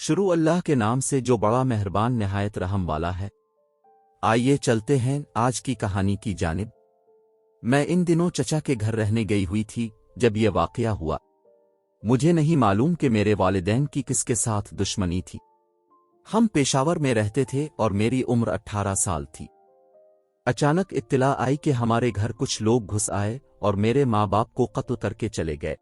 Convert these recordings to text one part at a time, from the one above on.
शुरू अल्लाह के नाम से जो बड़ा मेहरबान निहायत रहम वाला है। आइए चलते हैं आज की कहानी की जानिब। मैं इन दिनों चचा के घर रहने गई हुई थी जब यह वाकया हुआ। मुझे नहीं मालूम कि मेरे वालिदैन की किसके साथ दुश्मनी थी। हम पेशावर में रहते थे और मेरी उम्र 18 साल थी। अचानक इत्तला आई कि हमारे घर कुछ लोग घुस आए और मेरे माँ बाप को कत्ल करके चले गए।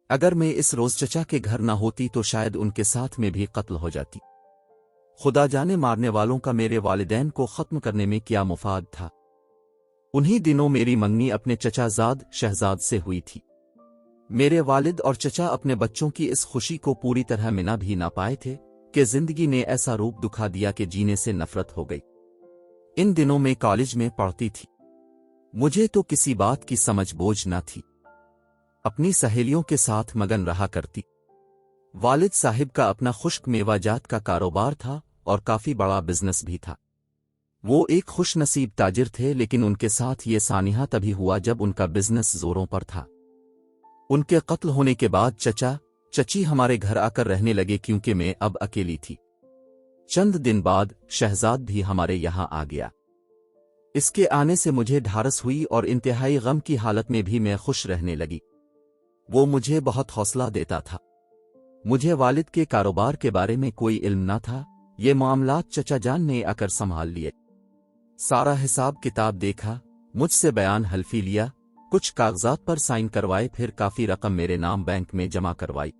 अगर मैं इस रोज चचा के घर न होती तो शायद उनके साथ में भी कत्ल हो जाती। खुदा जाने मारने वालों का मेरे वालिदैन को खत्म करने में क्या मुफाद था। उन्हीं दिनों मेरी मंगनी अपने चचाजाद शहजाद से हुई थी। मेरे वालिद और चचा अपने बच्चों की इस खुशी को पूरी तरह मिना भी ना पाए थे कि जिंदगी ने ऐसा रूप दिखा दिया कि जीने से नफरत हो गई। इन दिनों में कॉलेज में पढ़ती थी। मुझे तो किसी बात की समझ बोझ न थी। अपनी सहेलियों के साथ मगन रहा करती। वालिद साहिब का अपना खुश्क मेवाजात का कारोबार था और काफी बड़ा बिजनेस भी था। वो एक खुश नसीब ताजिर थे, लेकिन उनके साथ ये सानिहा तभी हुआ जब उनका बिजनेस जोरों पर था। उनके कत्ल होने के बाद चचा चची हमारे घर आकर रहने लगे क्योंकि मैं अब अकेली थी। चंद दिन बाद शहजाद भी हमारे यहां आ गया। इसके आने से मुझे ढारस हुई और इंतहाई गम की हालत में भी मैं खुश रहने लगी। वो मुझे बहुत हौसला देता था। मुझे वालिद के कारोबार के बारे में कोई इल्म न था। ये मामलात चचा जान ने आकर संभाल लिए। सारा हिसाब किताब देखा, मुझसे बयान हल्फी लिया, कुछ कागजात पर साइन करवाए, फिर काफी रकम मेरे नाम बैंक में जमा करवाई।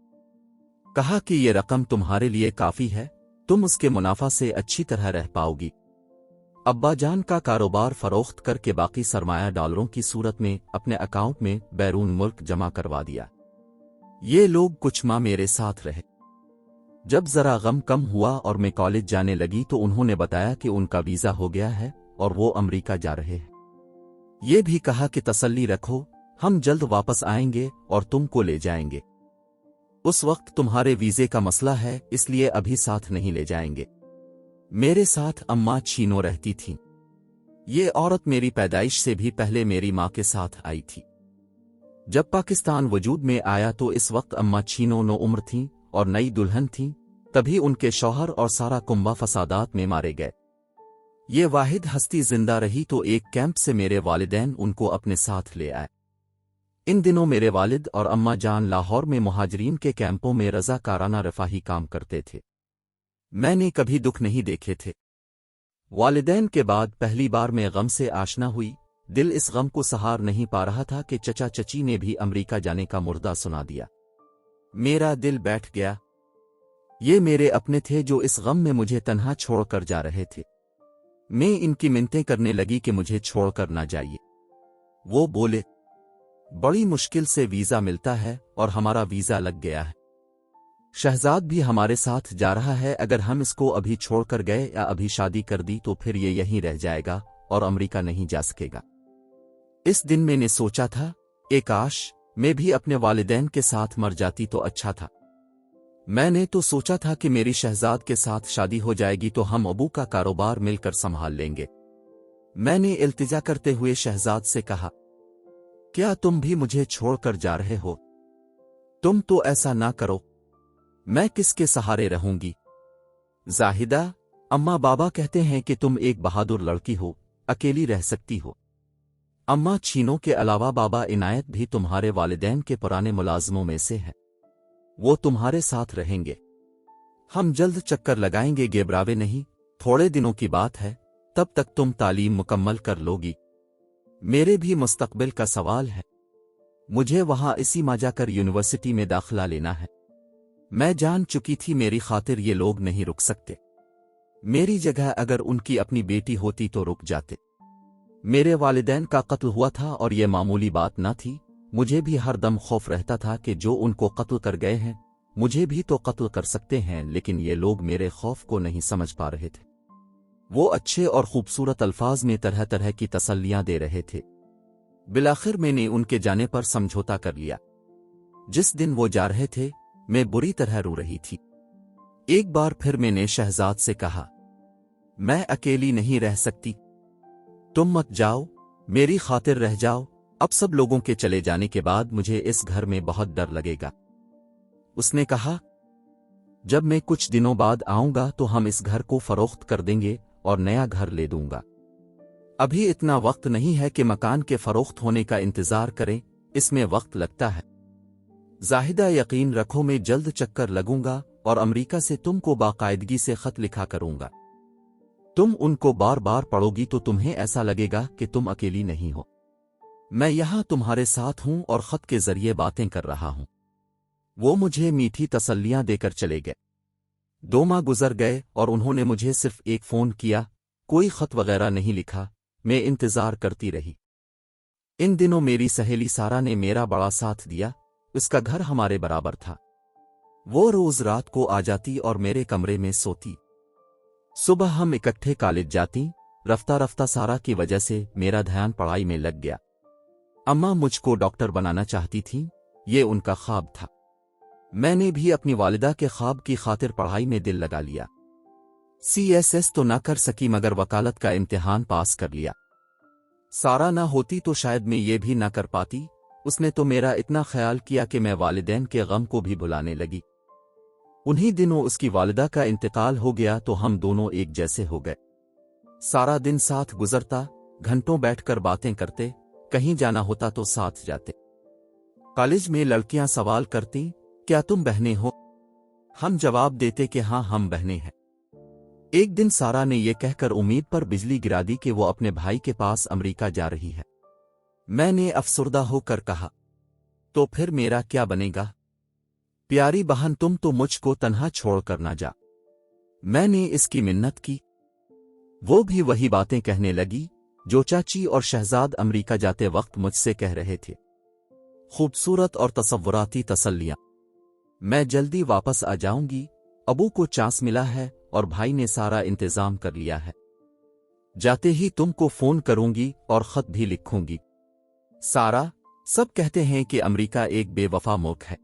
कहा कि ये रकम तुम्हारे लिए काफी है, तुम उसके मुनाफा से अच्छी तरह रह पाओगी। अब्बा जान का कारोबार फरोख्त करके बाकी सरमाया डॉलरों की सूरत में अपने अकाउंट में बैरून मुल्क जमा करवा दिया। ये लोग कुछ माह मेरे साथ रहे। जब जरा गम कम हुआ और मैं कॉलेज जाने लगी तो उन्होंने बताया कि उनका वीजा हो गया है और वो अमेरिका जा रहे हैं। ये भी कहा कि तसल्ली रखो, हम जल्द वापस आएंगे और तुमको ले जाएंगे। उस वक्त तुम्हारे वीजे का मसला है, इसलिए अभी साथ नहीं ले जाएंगे। मेरे साथ अम्मा चीनो रहती थीं। ये औरत मेरी पैदाइश से भी पहले मेरी माँ के साथ आई थी। जब पाकिस्तान वजूद में आया तो इस वक्त अम्मा चीनो 9 उम्र थीं और नई दुल्हन थीं। तभी उनके शौहर और सारा कुंबा फसादात में मारे गए। ये वाहिद हस्ती जिंदा रही तो एक कैंप से मेरे वालिदैन उनको अपने साथ ले आए। इन दिनों मेरे वालिद और अम्मा जान लाहौर में मुहाजिरीन के कैंपों में रज़ाकाराना रफ़ाही काम करते थे। मैंने कभी दुख नहीं देखे थे। वालिदैन के बाद पहली बार मैं गम से आशना हुई। दिल इस गम को सहार नहीं पा रहा था कि चचा चची ने भी अमेरिका जाने का मुर्दा सुना दिया। मेरा दिल बैठ गया। ये मेरे अपने थे जो इस गम में मुझे तन्हा छोड़कर जा रहे थे। मैं इनकी मिन्नतें करने लगी कि मुझे छोड़कर ना जाइए। वो बोले, बड़ी मुश्किल से वीजा मिलता है और हमारा वीजा लग गया है। शहजाद भी हमारे साथ जा रहा है। अगर हम इसको अभी छोड़कर गए या अभी शादी कर दी तो फिर ये यहीं रह जाएगा और अमेरिका नहीं जा सकेगा। इस दिन मैंने सोचा था, काश मैं भी अपने वालिदैन के साथ मर जाती तो अच्छा था। मैंने तो सोचा था कि मेरी शहजाद के साथ शादी हो जाएगी तो हम अबू का कारोबार मिलकर संभाल लेंगे। मैंने इल्तिजा करते हुए शहजाद से कहा, क्या तुम भी मुझे छोड़कर जा रहे हो? तुम तो ऐसा ना करो। मैं किसके सहारे रहूंगी? जाहिदा, अम्मा बाबा कहते हैं कि तुम एक बहादुर लड़की हो, अकेली रह सकती हो। अम्मा चीनों के अलावा बाबा इनायत भी तुम्हारे वालिदैन के पुराने मुलाजमों में से हैं। वो तुम्हारे साथ रहेंगे। हम जल्द चक्कर लगाएंगे, गेबरावे नहीं, थोड़े दिनों की बात है, तब तक तुम तालीम मुकम्मल कर लोगी। मेरे भी मुस्तकबिल का सवाल है। मुझे वहां इसी माह जाकर यूनिवर्सिटी में दाखिला लेना है। मैं जान चुकी थी मेरी खातिर ये लोग नहीं रुक सकते। मेरी जगह अगर उनकी अपनी बेटी होती तो रुक जाते। मेरे वालिदैन का कत्ल हुआ था और ये मामूली बात न थी। मुझे भी हर दम खौफ रहता था कि जो उनको कत्ल कर गए हैं मुझे भी तो कत्ल कर सकते हैं, लेकिन ये लोग मेरे खौफ को नहीं समझ पा रहे थे। वो अच्छे और खूबसूरत अल्फाज में तरह तरह की तसल्लियां दे रहे थे। बिलाखिर मैंने उनके जाने पर समझौता कर लिया। जिस दिन वो जा रहे थे मैं बुरी तरह रो रही थी। एक बार फिर मैंने शहजाद से कहा, मैं अकेली नहीं रह सकती, तुम मत जाओ, मेरी खातिर रह जाओ। अब सब लोगों के चले जाने के बाद मुझे इस घर में बहुत डर लगेगा। उसने कहा, जब मैं कुछ दिनों बाद आऊंगा तो हम इस घर को फरोख्त कर देंगे और नया घर ले दूंगा। अभी इतना वक्त नहीं है कि मकान के फरोख्त होने का इंतजार करें, इसमें वक्त लगता है। जाहिदा, यकीन रखो मैं जल्द चक्कर लगूंगा और अमेरिका से तुमको बाकायदगी से खत लिखा करूंगा। तुम उनको बार बार पढ़ोगी तो तुम्हें ऐसा लगेगा कि तुम अकेली नहीं हो। मैं यहां तुम्हारे साथ हूं और खत के जरिए बातें कर रहा हूं। वो मुझे मीठी तसल्लियां देकर चले गए। 2 माह गुजर गए और उन्होंने मुझे सिर्फ एक फोन किया, कोई खत वगैरह नहीं लिखा। मैं इंतजार करती रही। इन दिनों मेरी सहेली सारा ने मेरा बड़ा साथ दिया। उसका घर हमारे बराबर था। वो रोज रात को आ जाती और मेरे कमरे में सोती। सुबह हम इकट्ठे कॉलेज जाती। रफ्ता रफ्ता सारा की वजह से मेरा ध्यान पढ़ाई में लग गया। अम्मा मुझको डॉक्टर बनाना चाहती थीं, ये उनका ख्वाब था। मैंने भी अपनी वालिदा के ख्वाब की खातिर पढ़ाई में दिल लगा लिया। CSS तो ना कर सकी मगर वकालत का इम्तिहान पास कर लिया। सारा ना होती तो शायद मैं ये भी ना कर पाती। उसने तो मेरा इतना ख्याल किया कि मैं वालिदैन के गम को भी भुलाने लगी। उन्हीं दिनों उसकी वालिदा का इंतकाल हो गया तो हम दोनों एक जैसे हो गए। सारा दिन साथ गुजरता, घंटों बैठकर बातें करते, कहीं जाना होता तो साथ जाते। कॉलेज में लड़कियां सवाल करती, क्या तुम बहनें हो? हम जवाब देते कि हाँ हम बहनें हैं। एक दिन सारा ने यह कहकर उम्मीद पर बिजली गिरा दी कि वो अपने भाई के पास अमेरिका जा रही है। मैंने अफसुर्दा होकर कहा, तो फिर मेरा क्या बनेगा? प्यारी बहन तुम तो मुझको तन्हा छोड़कर ना जा। मैंने इसकी मिन्नत की। वो भी वही बातें कहने लगी जो चाची और शहजाद अमेरिका जाते वक्त मुझसे कह रहे थे। खूबसूरत और तसव्वुराती तसल्लियां। मैं जल्दी वापस आ जाऊंगी, अबू को चांस मिला है और भाई ने सारा इंतजाम कर लिया है। जाते ही तुमको फोन करूंगी और खत भी लिखूंगी। सारा, सब कहते हैं कि अमेरिका एक बेवफा मुल्क है,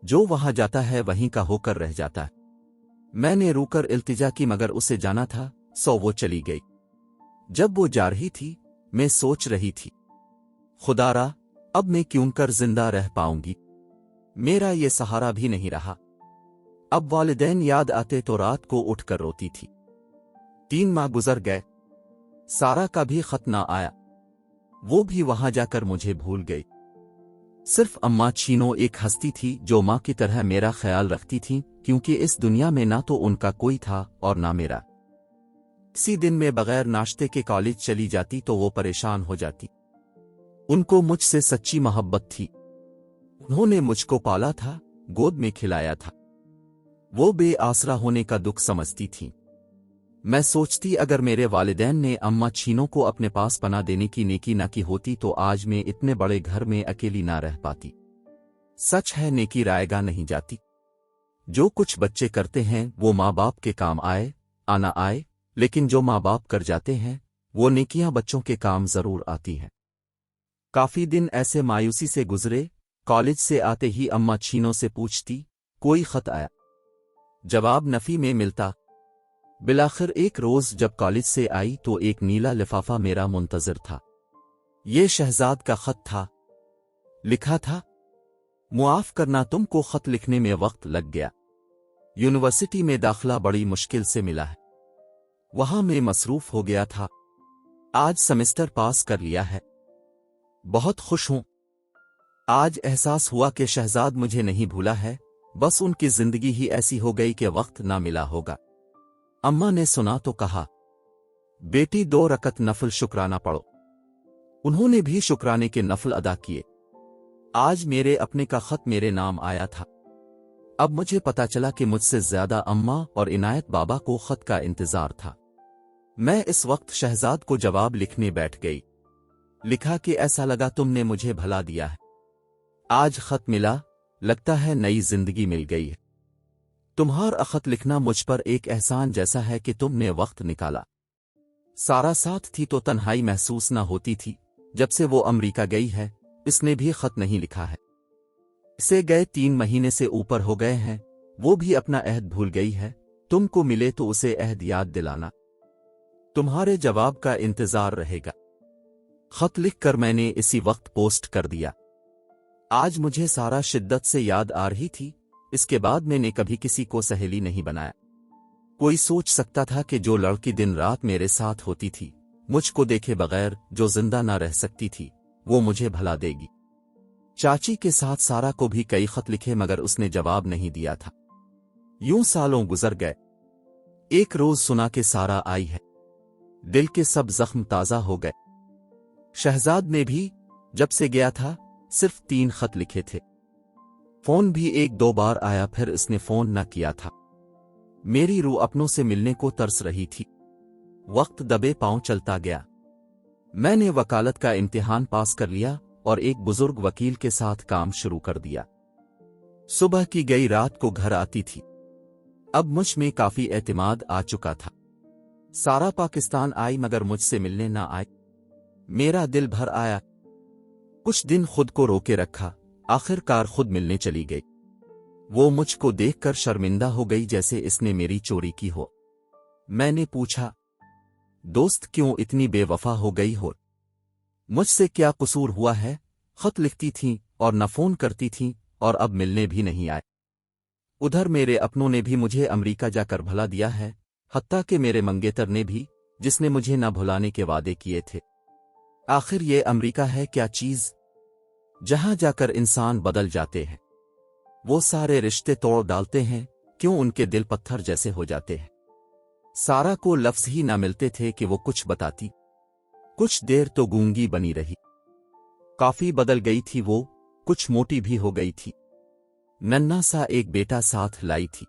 जो वहां जाता है वहीं का होकर रह जाता है। मैंने रूकर इल्तिजा की मगर उसे जाना था, सो वो चली गई। जब वो जा रही थी मैं सोच रही थी, खुदारा अब मैं क्यों कर जिंदा रह पाऊंगी? मेरा ये सहारा भी नहीं रहा। अब वालिदैन याद आते तो रात को उठकर रोती थी। 3 माह गुजर गए, सारा का भी खत ना आया। वो भी वहां जाकर मुझे भूल गई। सिर्फ अम्मा चीनो एक हस्ती थी जो मां की तरह मेरा ख्याल रखती थी, क्योंकि इस दुनिया में ना तो उनका कोई था और ना मेरा। किसी दिन में बगैर नाश्ते के कॉलेज चली जाती तो वो परेशान हो जाती। उनको मुझसे सच्ची मोहब्बत थी। उन्होंने मुझको पाला था, गोद में खिलाया था। वो बेआसरा होने का दुख समझती थी। मैं सोचती अगर मेरे वालिदैन ने अम्मा चीनो को अपने पास पनाह देने की नेकी ना की होती तो आज मैं इतने बड़े घर में अकेली ना रह पाती। सच है, नेकी रायगा नहीं जाती। जो कुछ बच्चे करते हैं वो माँ बाप के काम आए आना आए, लेकिन जो माँ बाप कर जाते हैं वो नेकियां बच्चों के काम जरूर आती हैं। काफी दिन ऐसे मायूसी से गुजरे। कॉलेज से आते ही अम्मा चीनो से पूछती, कोई खत आया? जवाब नफी में मिलता। बिलाखिर एक रोज जब कॉलेज से आई तो एक नीला लिफाफा मेरा मुंतजिर था। ये शहजाद का खत था। लिखा था, मुआफ करना तुमको खत लिखने में वक्त लग गया। यूनिवर्सिटी में दाखिला बड़ी मुश्किल से मिला है। वहां मैं मसरूफ हो गया था। आज सेमेस्टर पास कर लिया है। बहुत खुश हूं। आज एहसास हुआ कि शहजाद मुझे नहीं भूला है, बस उनकी जिंदगी ही ऐसी हो गई कि वक्त ना मिला होगा। अम्मा ने सुना तो कहा, बेटी 2 रकत नफल शुक्राना पढ़ो। उन्होंने भी शुक्राने के नफल अदा किए। आज मेरे अपने का खत मेरे नाम आया था। अब मुझे पता चला कि मुझसे ज्यादा अम्मा और इनायत बाबा को खत का इंतजार था। मैं इस वक्त शहजाद को जवाब लिखने बैठ गई। लिखा कि ऐसा लगा तुमने मुझे भला दिया है। आज खत मिला, लगता है नई जिंदगी मिल गई है। तुम्हारा खत लिखना मुझ पर एक एहसान जैसा है कि तुमने वक्त निकाला। सारा साथ थी तो तन्हाई महसूस ना होती थी। जब से वो अमेरिका गई है इसने भी खत नहीं लिखा है। इसे गए 3 महीने से ऊपर हो गए हैं। वो भी अपना अहद भूल गई है। तुमको मिले तो उसे अहद याद दिलाना। तुम्हारे जवाब का इंतजार रहेगा। खत लिखकर मैंने इसी वक्त पोस्ट कर दिया। आज मुझे सारा शिद्दत से याद आ रही थी। اس کے بعد میں نے کبھی کسی کو سہیلی نہیں بنایا۔ کوئی سوچ سکتا تھا کہ جو لڑکی دن رات میرے ساتھ ہوتی تھی، مجھ کو دیکھے بغیر جو زندہ نہ رہ سکتی تھی، وہ مجھے بھلا دے گی۔ چاچی کے ساتھ سارا کو بھی کئی خط لکھے مگر اس نے جواب نہیں دیا تھا۔ یوں سالوں گزر گئے۔ ایک روز سنا کہ سارا آئی ہے، دل کے سب زخم تازہ ہو گئے۔ شہزاد نے بھی جب سے گیا تھا صرف 3 خط لکھے تھے۔ فون بھی 1-2 بار آیا، پھر اس نے فون نہ کیا تھا۔ میری روح اپنوں سے ملنے کو ترس رہی تھی۔ وقت دبے پاؤں چلتا گیا۔ میں نے وکالت کا امتحان پاس کر لیا اور ایک بزرگ وکیل کے ساتھ کام شروع کر دیا۔ صبح کی گئی رات کو گھر آتی تھی۔ اب مجھ میں کافی اعتماد آ چکا تھا۔ سارا پاکستان آئی مگر مجھ سے ملنے نہ آئی۔ میرا دل بھر آیا۔ کچھ دن خود کو روکے رکھا، آخر کار خود ملنے چلی گئی۔ وہ مجھ کو دیکھ کر شرمندہ ہو گئی جیسے اس نے میری چوری کی ہو۔ میں نے پوچھا، دوست کیوں اتنی بے وفا ہو گئی ہو؟ مجھ سے کیا قصور ہوا ہے؟ خط لکھتی تھیں اور نہ فون کرتی تھیں اور اب ملنے بھی نہیں آئے۔ ادھر میرے اپنوں نے بھی مجھے امریکہ جا کر بھلا دیا ہے، حتیٰ کہ میرے منگیتر نے بھی، جس نے مجھے نہ بھلانے کے وعدے کیے تھے۔ آخر یہ امریکہ ہے کیا چیز، جہاں جا کر انسان بدل جاتے ہیں۔ وہ سارے رشتے توڑ ڈالتے ہیں، کیوں ان کے دل پتھر جیسے ہو جاتے ہیں۔ سارا کو لفظ ہی نہ ملتے تھے کہ وہ کچھ بتاتی۔ کچھ دیر تو گونگی بنی رہی۔ کافی بدل گئی تھی وہ، کچھ موٹی بھی ہو گئی تھی۔ ننھا سا ایک بیٹا ساتھ لائی تھی۔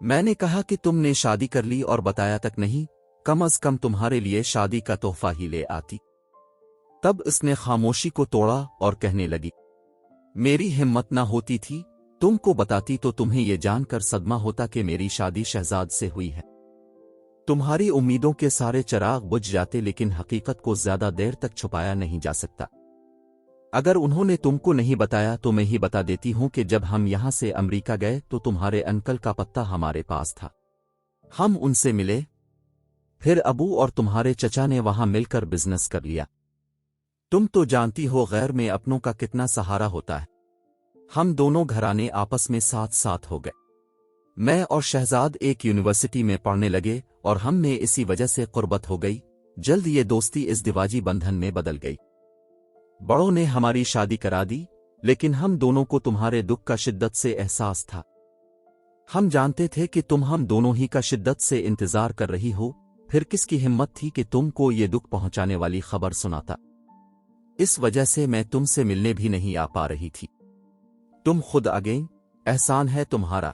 میں نے کہا کہ تم نے شادی کر لی اور بتایا تک نہیں، کم از کم تمہارے لیے شادی کا تحفہ ہی لے آتی۔ تب اس نے خاموشی کو توڑا اور کہنے لگی، میری ہمت نہ ہوتی تھی، تم کو بتاتی تو تمہیں یہ جان کر صدمہ ہوتا کہ میری شادی شہزاد سے ہوئی ہے۔ تمہاری امیدوں کے سارے چراغ بجھ جاتے، لیکن حقیقت کو زیادہ دیر تک چھپایا نہیں جا سکتا۔ اگر انہوں نے تم کو نہیں بتایا تو میں ہی بتا دیتی ہوں کہ جب ہم یہاں سے امریکہ گئے تو تمہارے انکل کا پتہ ہمارے پاس تھا۔ ہم ان سے ملے، پھر ابو اور تمہارے چچا نے وہاں مل کر بزنس کر لیا۔ تم تو جانتی ہو غیر میں اپنوں کا کتنا سہارا ہوتا ہے۔ ہم دونوں گھرانے آپس میں ساتھ ساتھ ہو گئے۔ میں اور شہزاد ایک یونیورسٹی میں پڑھنے لگے اور ہم میں اسی وجہ سے قربت ہو گئی۔ جلد یہ دوستی ازدواجی بندھن میں بدل گئی۔ بڑوں نے ہماری شادی کرا دی، لیکن ہم دونوں کو تمہارے دکھ کا شدت سے احساس تھا۔ ہم جانتے تھے کہ تم ہم دونوں ہی کا شدت سے انتظار کر رہی ہو، پھر کس کی ہمت تھی کہ تم کو یہ دکھ پہنچانے والی خبر سناتا۔ اس وجہ سے میں تم سے ملنے بھی نہیں آ پا رہی تھی۔ تم خود آ گئیں، احسان ہے تمہارا۔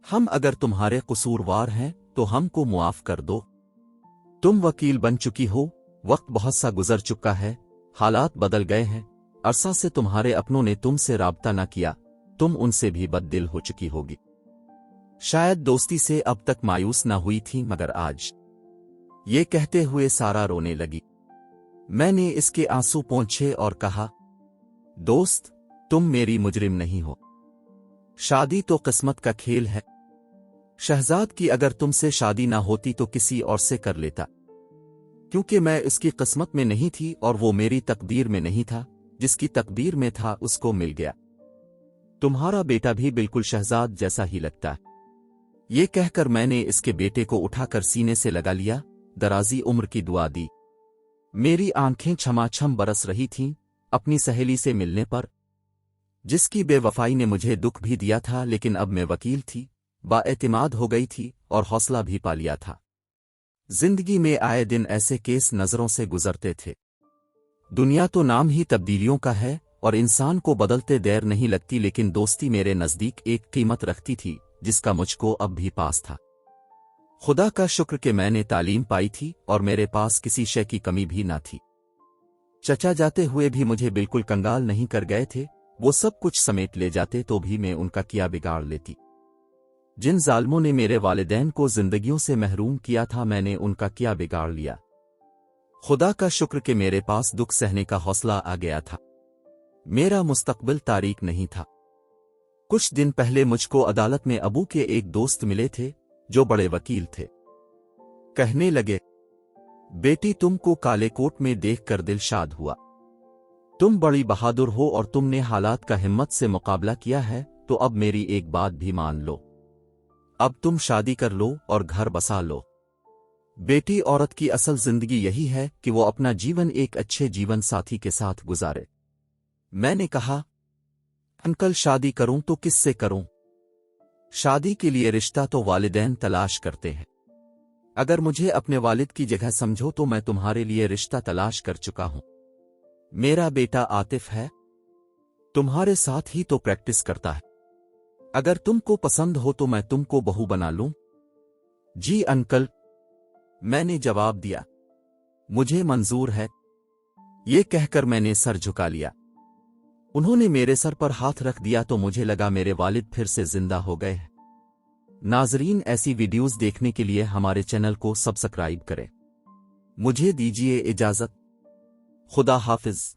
ہم اگر تمہارے قصوروار ہیں تو ہم کو معاف کر دو۔ تم وکیل بن چکی ہو، وقت بہت سا گزر چکا ہے، حالات بدل گئے ہیں۔ عرصہ سے تمہارے اپنوں نے تم سے رابطہ نہ کیا، تم ان سے بھی بد دل ہو چکی ہوگی۔ شاید دوستی سے اب تک مایوس نہ ہوئی تھی، مگر آج۔ یہ کہتے ہوئے سارا رونے لگی۔ میں نے اس کے آنسو پونچھے اور کہا، دوست تم میری مجرم نہیں ہو۔ شادی تو قسمت کا کھیل ہے۔ شہزاد کی اگر تم سے شادی نہ ہوتی تو کسی اور سے کر لیتا، کیونکہ میں اس کی قسمت میں نہیں تھی اور وہ میری تقدیر میں نہیں تھا۔ جس کی تقدیر میں تھا اس کو مل گیا۔ تمہارا بیٹا بھی بالکل شہزاد جیسا ہی لگتا ہے۔ یہ کہہ کر میں نے اس کے بیٹے کو اٹھا کر سینے سے لگا لیا، درازی عمر کی دعا دی۔ میری آنکھیں چھما چھم برس رہی تھیں اپنی سہیلی سے ملنے پر، جس کی بے وفائی نے مجھے دکھ بھی دیا تھا، لیکن اب میں وکیل تھی، با اعتماد ہو گئی تھی اور حوصلہ بھی پا لیا تھا۔ زندگی میں آئے دن ایسے کیس نظروں سے گزرتے تھے۔ دنیا تو نام ہی تبدیلیوں کا ہے اور انسان کو بدلتے دیر نہیں لگتی، لیکن دوستی میرے نزدیک ایک قیمت رکھتی تھی جس کا مجھ کو اب بھی پاس تھا۔ خدا کا شکر کہ میں نے تعلیم پائی تھی اور میرے پاس کسی شے کی کمی بھی نہ تھی۔ چچا جاتے ہوئے بھی مجھے بالکل کنگال نہیں کر گئے تھے، وہ سب کچھ سمیٹ لے جاتے تو بھی میں ان کا کیا بگاڑ لیتی۔ جن ظالموں نے میرے والدین کو زندگیوں سے محروم کیا تھا، میں نے ان کا کیا بگاڑ لیا۔ خدا کا شکر کہ میرے پاس دکھ سہنے کا حوصلہ آ گیا تھا۔ میرا مستقبل تاریک نہیں تھا۔ کچھ دن پہلے مجھ کو عدالت میں ابو کے ایک دوست ملے تھے جو بڑے وکیل تھے۔ کہنے لگے، بیٹی تم کو کالے کوٹ میں دیکھ کر دل شاد ہوا۔ تم بڑی بہادر ہو اور تم نے حالات کا ہمت سے مقابلہ کیا ہے तो अब मेरी एक बात भी मान लो। अब तुम शादी कर लो और घर बसा लो। बेटी औरत की असल जिंदगी यही है कि वो अपना जीवन एक अच्छे जीवन साथी के साथ गुजारे। मैंने कहा, अंकल शादी करूं तो किससे करूं? शादी के लिए रिश्ता तो वालिदैन तलाश करते हैं। अगर मुझे अपने वालिद की जगह समझो तो मैं तुम्हारे लिए रिश्ता तलाश कर चुका हूं। मेरा बेटा आतिफ है, तुम्हारे साथ ही तो प्रैक्टिस करता है। अगर तुमको पसंद हो तो मैं तुमको बहू बना लूं? जी अंकल, मैंने जवाब दिया, मुझे मंजूर है। ये कहकर मैंने सर झुका लिया। उन्होंने मेरे सर पर हाथ रख दिया तो मुझे लगा मेरे वालिद फिर से जिंदा हो गए हैं। नाजरीन, ऐसी वीडियोस देखने के लिए हमारे चैनल को सब्सक्राइब करें। मुझे दीजिए इजाजत। खुदा हाफिज।